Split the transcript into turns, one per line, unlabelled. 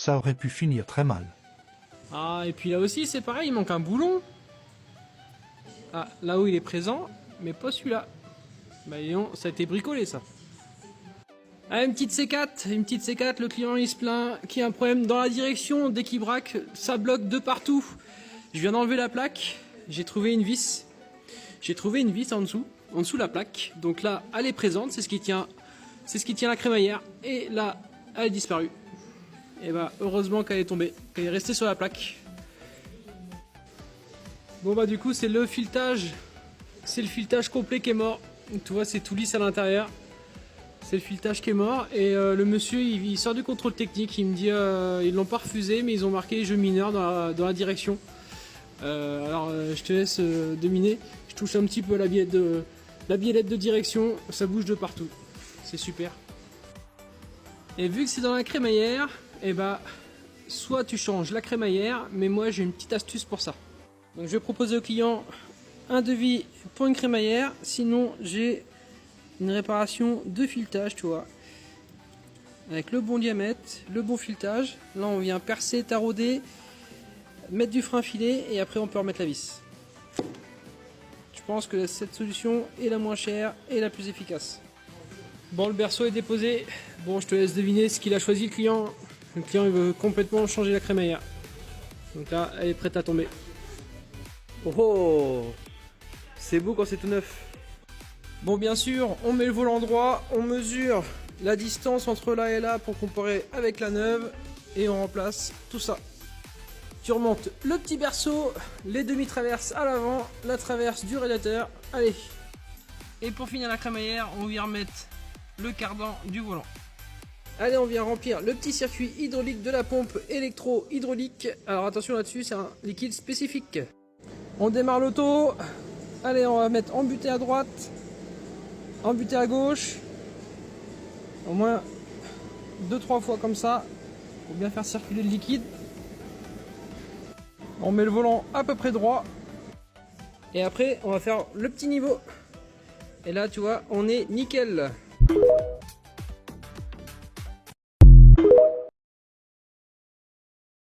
Ça aurait pu finir très mal.
Ah, et puis là aussi, c'est pareil, il manque un boulon. Ah, là où il est présent, mais pas celui-là. Bah, disons, ça a été bricolé, ça. Ah, une petite C4, le client il se plaint qu'il y a un problème dans la direction, dès qu'il braque, ça bloque de partout. Je viens d'enlever la plaque, j'ai trouvé une vis. J'ai trouvé une vis en dessous de la plaque. Donc là, elle est présente, c'est ce qui tient la crémaillère. Et là, elle est disparue. Et bah, heureusement qu'elle est tombée, qu'elle est restée sur la plaque. Bon bah du coup, c'est le filetage complet qui est mort. Tu vois, c'est tout lisse à l'intérieur. C'est le filetage qui est mort et le monsieur il sort du contrôle technique, il me dit ils l'ont pas refusé mais ils ont marqué jeu mineur dans la direction. Alors je te laisse deviner, je touche un petit peu à la biellette de direction, ça bouge de partout, c'est super. Et vu que c'est dans la crémaillère, et bah soit tu changes la crémaillère, mais moi j'ai une petite astuce pour ça. Donc je vais proposer au client un devis pour une crémaillère, sinon j'ai une réparation de filetage, tu vois, avec le bon diamètre, le bon filetage. Là on vient percer, tarauder, mettre du frein filet et après on peut remettre la vis. Je pense que cette solution est la moins chère et la plus efficace. Bon, le berceau est déposé. Bon, je te laisse deviner ce qu'il a choisi le client. Le client il veut complètement changer la crémaillère. Donc là elle est prête à tomber. Oh, oh, c'est beau quand c'est tout neuf. Bon, bien sûr, on met le volant droit, on mesure la distance entre là et là pour comparer avec la neuve et on remplace tout ça. Tu remontes le petit berceau, les demi-traverses à l'avant, la traverse du radiateur, allez. Et pour finir la crémaillère, on vient remettre le cardan du volant. Allez, on vient remplir le petit circuit hydraulique de la pompe électro-hydraulique. Alors attention là-dessus, c'est un liquide spécifique. On démarre l'auto. Allez, on va mettre embuté à droite. Embuté à gauche, au moins 2-3 fois comme ça, pour bien faire circuler le liquide. On met le volant à peu près droit, et après on va faire le petit niveau. Et là tu vois, on est nickel.